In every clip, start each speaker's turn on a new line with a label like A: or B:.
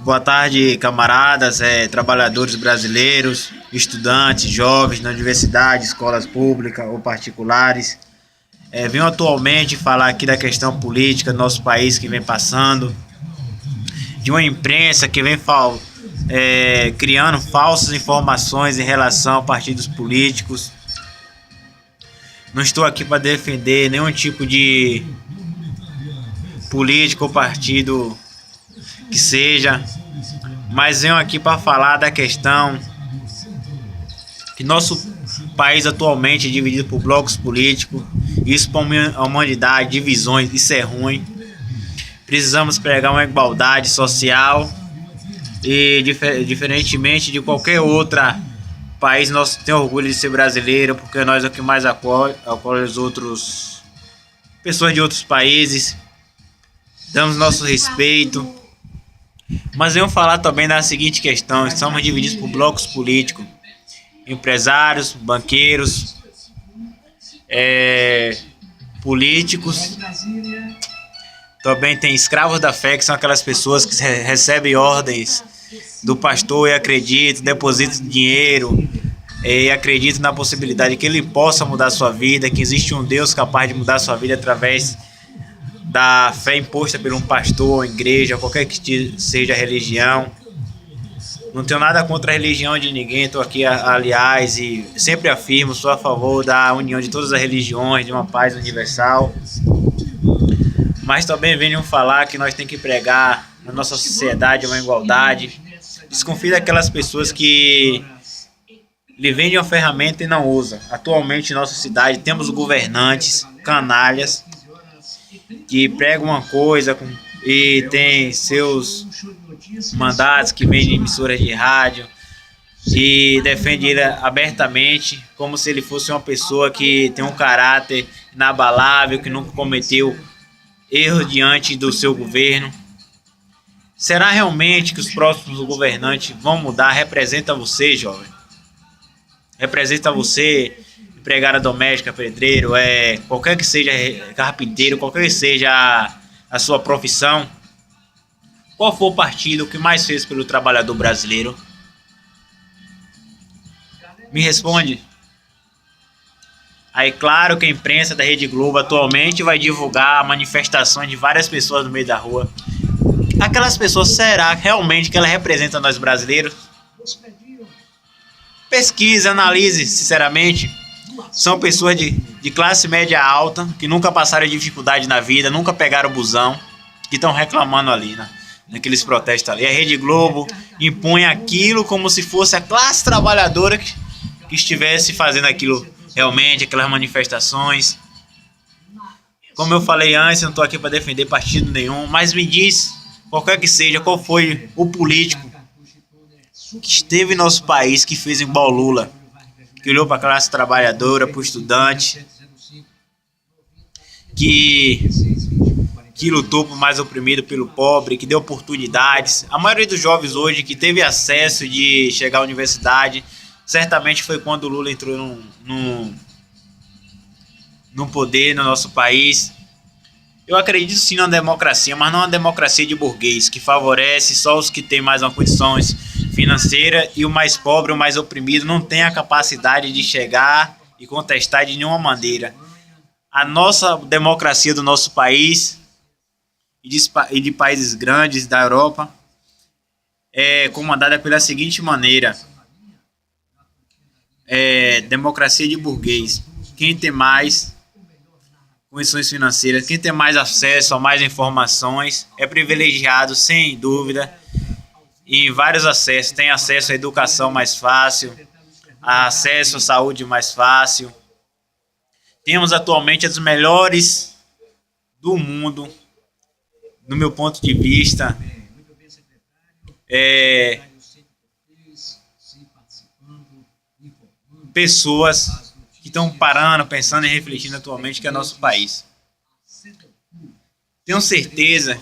A: Boa tarde, camaradas, trabalhadores brasileiros, estudantes, jovens na universidade, escolas públicas ou particulares. Venho atualmente falar aqui da questão política do nosso país que vem passando, de uma imprensa que vem criando falsas informações em relação a partidos políticos. Não estou aqui para defender nenhum tipo de político ou partido que seja, mas venho aqui para falar da questão que nosso país atualmente é dividido por blocos políticos. Isso para a humanidade, divisões, isso é ruim. Precisamos pregar uma igualdade social e diferentemente de qualquer outro país, nós temos orgulho de ser brasileiro, porque nós é o que mais acolhe os outros pessoas de outros países, damos nosso respeito. Mas venho falar também da seguinte questão: estamos divididos por blocos políticos, empresários, banqueiros, políticos. Também tem escravos da fé, que são aquelas pessoas que recebem ordens do pastor e acreditam, depositam dinheiro e acreditam na possibilidade que ele possa mudar a sua vida, que existe um Deus capaz de mudar a sua vida através da fé imposta por um pastor, igreja, qualquer que seja a religião. Não tenho nada contra a religião de ninguém, estou aqui, aliás, e sempre afirmo, sou a favor da união de todas as religiões, de uma paz universal. Mas também venham falar que nós temos que pregar na nossa sociedade uma igualdade. Desconfio daquelas pessoas que lhe vendem uma ferramenta e não usam. Atualmente em nossa cidade temos governantes, canalhas, que pregam uma coisa e tem seus mandatos que vêm de emissoras de rádio e defende ele abertamente como se ele fosse uma pessoa que tem um caráter inabalável, que nunca cometeu erros diante do seu governo. Será realmente que os próximos governantes vão mudar? Representa você, jovem? Representa você, empregada doméstica, pedreiro, qualquer que seja, carpinteiro, qualquer que seja a sua profissão? Qual foi o partido que mais fez pelo trabalhador brasileiro? Me responde. Aí, claro que a imprensa da Rede Globo atualmente vai divulgar manifestações de várias pessoas no meio da rua. Aquelas pessoas, será realmente que elas representam nós brasileiros? Pesquise, analise, sinceramente. São pessoas de classe média alta, que nunca passaram dificuldade na vida, nunca pegaram o busão, que estão reclamando ali, naqueles protestos ali. A Rede Globo impõe aquilo como se fosse a classe trabalhadora que estivesse fazendo aquilo realmente, aquelas manifestações. Como eu falei antes, eu não estou aqui para defender partido nenhum, mas me diz, qualquer que seja, qual foi o político que esteve em nosso país que fez igual Lula, que olhou para a classe trabalhadora, para o estudante, que lutou por mais oprimido, pelo pobre, que deu oportunidades. A maioria dos jovens hoje que teve acesso de chegar à universidade, certamente foi quando o Lula entrou no poder no nosso país. Eu acredito sim na democracia, mas não uma democracia de burguês, que favorece só os que têm mais uma condições financeira, e o mais pobre, o mais oprimido, não tem a capacidade de chegar e contestar de nenhuma maneira. A nossa democracia do nosso país e de países grandes da Europa é comandada pela seguinte maneira: democracia de burguês. Quem tem mais condições financeiras, quem tem mais acesso a mais informações é privilegiado, sem dúvida, e vários acessos. Tem acesso à educação mais fácil, acesso à saúde mais fácil. Temos atualmente as melhores do mundo, no meu ponto de vista. Pessoas que estão parando, pensando e refletindo atualmente que é nosso país. Tenho certeza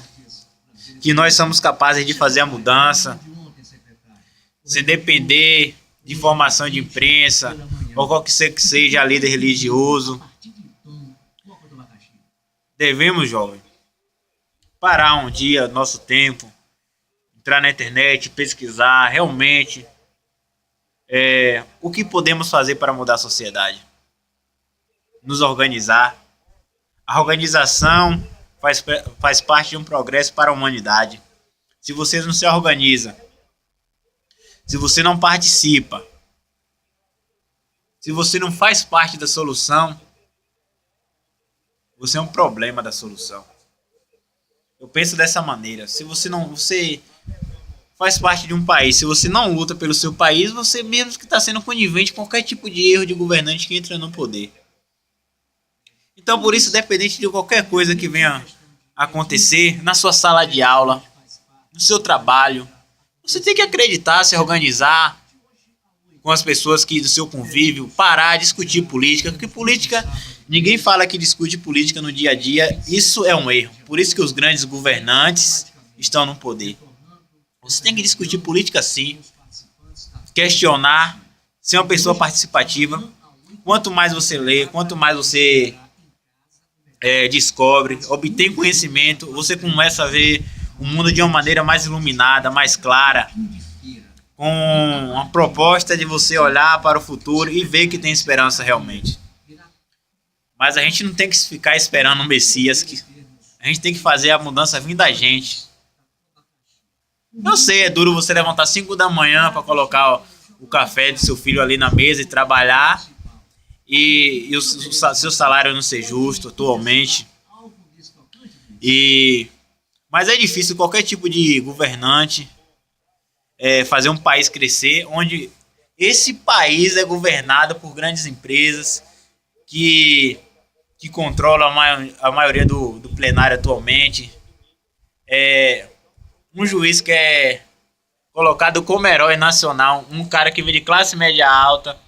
A: que nós somos capazes de fazer a mudança, sem depender de informação de imprensa ou qualquer que seja líder religioso. Devemos, jovem, parar um dia nosso tempo, entrar na internet, pesquisar realmente o que podemos fazer para mudar a sociedade. Nos organizar. A organização faz parte de um progresso para a humanidade. Se você não se organiza, se você não participa, se você não faz parte da solução, você é um problema da solução. Eu penso dessa maneira. Se você faz parte de um país, se você não luta pelo seu país, você mesmo que está sendo conivente com qualquer tipo de erro de governante que entra no poder. Então, por isso, independente de qualquer coisa que venha acontecer na sua sala de aula, no seu trabalho, você tem que acreditar, se organizar com as pessoas que do seu convívio, parar de discutir política, porque política, ninguém fala que discute política no dia a dia, isso é um erro. Por isso que os grandes governantes estão no poder. Você tem que discutir política sim, questionar, ser uma pessoa participativa. Quanto mais você lê, quanto mais você descobre, obtém conhecimento, você começa a ver o mundo de uma maneira mais iluminada, mais clara, com uma proposta de você olhar para o futuro e ver que tem esperança realmente. Mas a gente não tem que ficar esperando um Messias, a gente tem que fazer a mudança vir da gente. Eu sei, é duro você levantar 5 da manhã para colocar o café do seu filho ali na mesa e trabalhar e o seu salário não ser justo atualmente. Mas é difícil qualquer tipo de governante fazer um país crescer, onde esse país é governado por grandes empresas que controlam a maioria do plenário atualmente. Um juiz que é colocado como herói nacional, um cara que veio de classe média alta,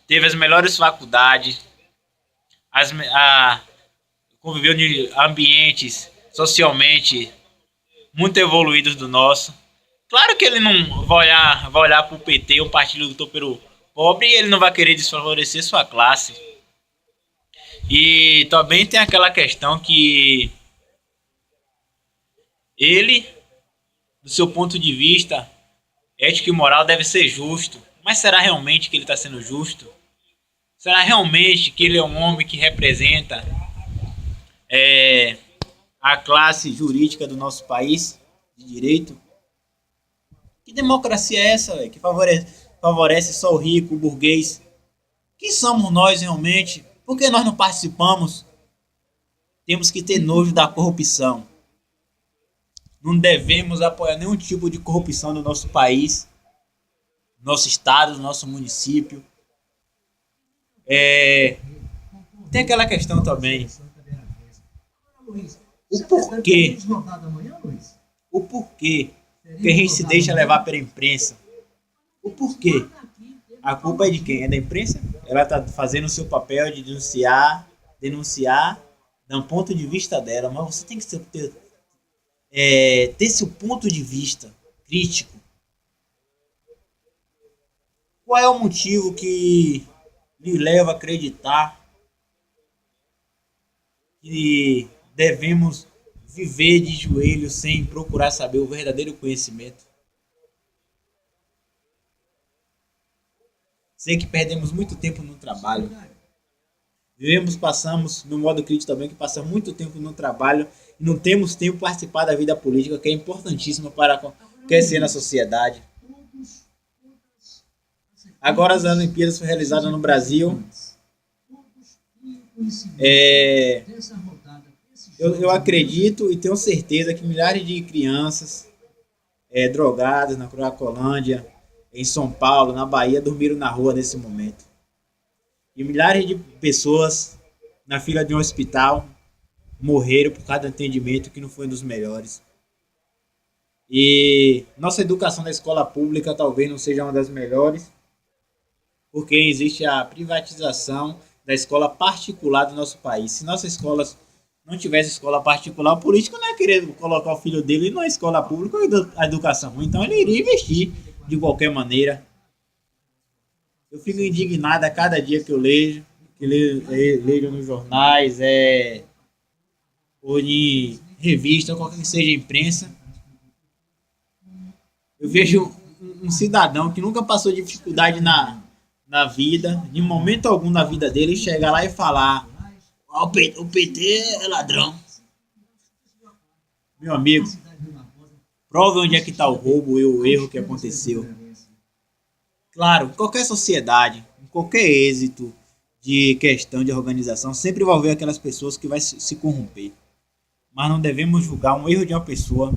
A: teve as melhores faculdades, conviveu em ambientes socialmente muito evoluídos do nosso. Claro que ele não vai olhar para o PT, o partido que lutou pelo pobre, e ele não vai querer desfavorecer sua classe. E também tem aquela questão que ele, do seu ponto de vista ético e moral, deve ser justo. Mas será realmente que ele está sendo justo? Será realmente que ele é um homem que representa a classe jurídica do nosso país de direito? Que democracia é essa, véio, que favorece só o rico, o burguês? Quem somos nós realmente? Por que nós não participamos? Temos que ter nojo da corrupção. Não devemos apoiar nenhum tipo de corrupção no nosso país, no nosso estado, no nosso município. Tem aquela questão também. O porquê que a gente se deixa levar pela imprensa? O porquê? A culpa é de quem? É da imprensa? Ela está fazendo o seu papel de denunciar de um ponto de vista dela, mas você tem que ter seu ponto de vista crítico. Qual é o motivo que lhe leva a acreditar que devemos viver de joelhos sem procurar saber o verdadeiro conhecimento? Sei que perdemos muito tempo no trabalho. Passamos, no modo crítico também, que passamos muito tempo no trabalho e não temos tempo para participar da vida política, que é importantíssima para crescer na sociedade. Agora as Olimpíadas foram realizadas no Brasil. Eu acredito e tenho certeza que milhares de crianças drogadas na Cracolândia, em São Paulo, na Bahia, dormiram na rua nesse momento. E milhares de pessoas na fila de um hospital morreram por causa do atendimento que não foi um dos melhores. E nossa educação da escola pública talvez não seja uma das melhores, porque existe a privatização da escola particular do nosso país. Se nossas escolas não tivessem escola particular, o político não ia querer colocar o filho dele numa escola pública ou a educação ruim, então ele iria investir de qualquer maneira. Eu fico indignado a cada dia que eu leio nos jornais, ou em revista, ou qualquer que seja a imprensa, Eu vejo um cidadão que nunca passou dificuldade na vida, em momento algum na vida dele, chegar lá e falar: "Ah, o PT é ladrão." Meu amigo, prove onde é que está o roubo e o erro que aconteceu. Claro, qualquer sociedade, qualquer êxito de questão de organização, sempre vai haver aquelas pessoas que vai se corromper. Mas não devemos julgar um erro de uma pessoa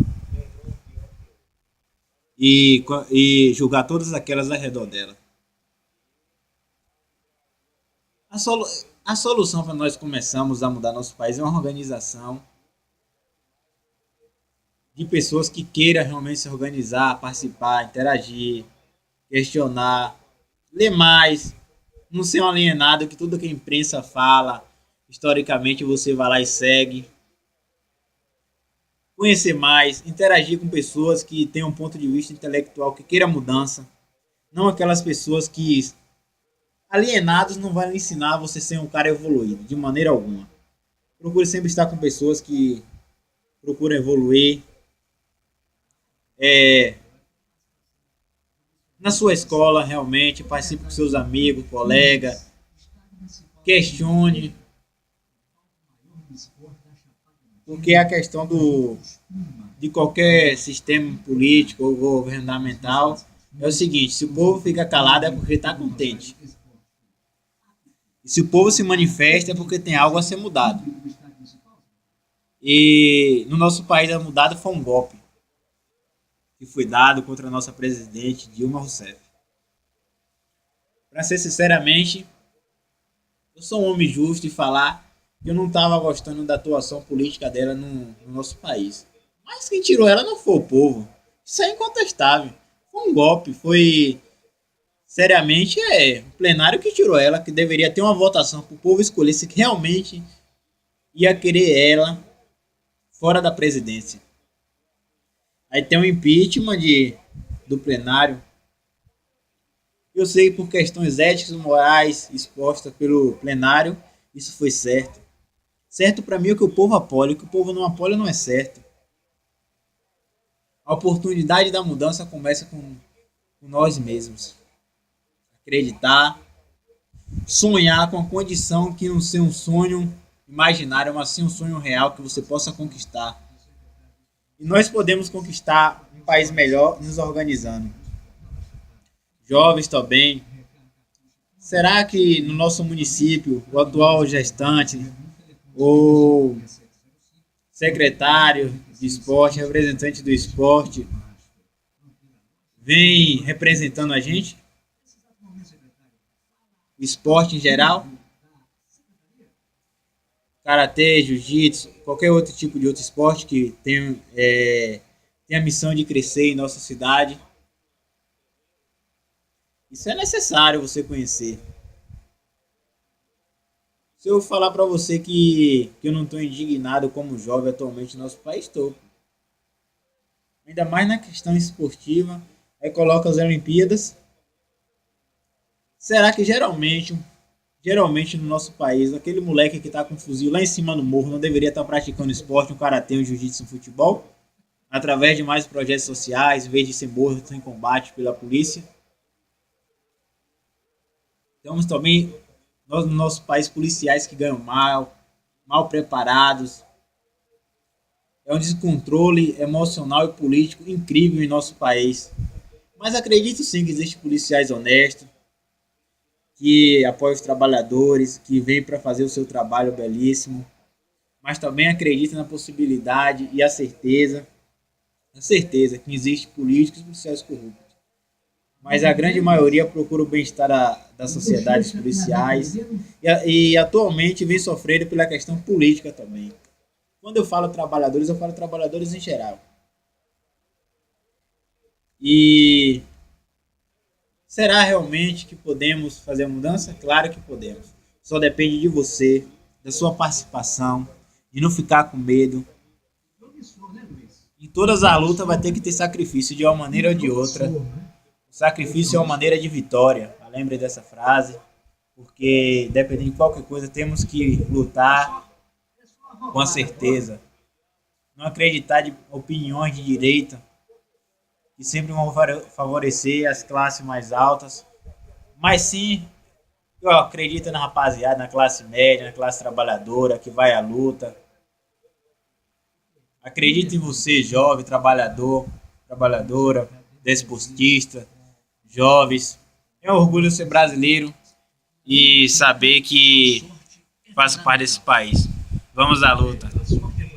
A: e julgar todas aquelas ao redor dela. A, solu a solução para nós começarmos a mudar nosso país é uma organização de pessoas que queiram realmente se organizar, participar, interagir, questionar, ler mais, não ser um alienado que tudo que a imprensa fala, historicamente você vai lá e segue. Conhecer mais, interagir com pessoas que têm um ponto de vista intelectual, que queira mudança. Não aquelas pessoas que alienados não vão lhe ensinar a você ser um cara evoluído, de maneira alguma. Procure sempre estar com pessoas que procuram evoluir. Na sua escola, realmente, participe com seus amigos, colegas, questione, porque a questão de qualquer sistema político ou governamental é o seguinte: se o povo fica calado é porque está contente. E se o povo se manifesta é porque tem algo a ser mudado. E no nosso país a mudada foi um golpe que foi dado contra a nossa presidente Dilma Rousseff. Para ser sinceramente, eu sou um homem justo e falar que eu não estava gostando da atuação política dela no nosso país. Mas quem tirou ela não foi o povo. Isso é incontestável. Foi um golpe, foi seriamente o plenário que tirou ela, que deveria ter uma votação para o povo escolher se realmente ia querer ela fora da presidência. Aí tem um impeachment do plenário. Eu sei por questões éticas e morais expostas pelo plenário, isso foi certo. Certo para mim é que o povo apoia, o que o povo não apoia não é certo. A oportunidade da mudança começa com nós mesmos. Acreditar, sonhar com a condição que não ser um sonho imaginário, mas sim um sonho real que você possa conquistar. E nós podemos conquistar um país melhor nos organizando. Jovens também. Será que no nosso município, o atual gestante, ou secretário de esporte, representante do esporte, vem representando a gente? O esporte em geral? Karatê, jiu-jitsu, qualquer outro tipo de outro esporte que tem a missão de crescer em nossa cidade. Isso é necessário você conhecer. Se eu falar para você que eu não estou indignado como jovem atualmente no nosso país, estou. Ainda mais na questão esportiva. Aí coloca as Olimpíadas. Será que geralmente no nosso país, aquele moleque que está com um fuzil lá em cima no morro não deveria estar praticando esporte, um karatê, um jiu-jitsu, um futebol? Através de mais projetos sociais, em vez de ser morto em combate pela polícia? Temos também nós, no nosso país, policiais que ganham mal preparados. É um descontrole emocional e político incrível em nosso país. Mas acredito sim que existem policiais honestos, que apoiam os trabalhadores, que vêm para fazer o seu trabalho belíssimo. Mas também acredito na possibilidade e a certeza que existem políticos e policiais corruptos. Mas a grande maioria procura o bem-estar das sociedades policiais e atualmente vem sofrendo pela questão política também. Quando eu falo trabalhadores em geral. E será realmente que podemos fazer a mudança? Claro que podemos. Só depende de você, da sua participação, de não ficar com medo. Em todas as lutas vai ter que ter sacrifício de uma maneira ou de outra. O sacrifício é uma maneira de vitória. Lembre dessa frase. Porque, dependendo de qualquer coisa, temos que lutar com a certeza. Não acreditar em opiniões de direita que sempre vão favorecer as classes mais altas, mas sim, eu acredito na rapaziada, na classe média, na classe trabalhadora, que vai à luta. Acredito em você, jovem, trabalhador, trabalhadora, desportista, jovens. É um orgulho ser brasileiro e saber que faço parte desse país. Vamos à luta.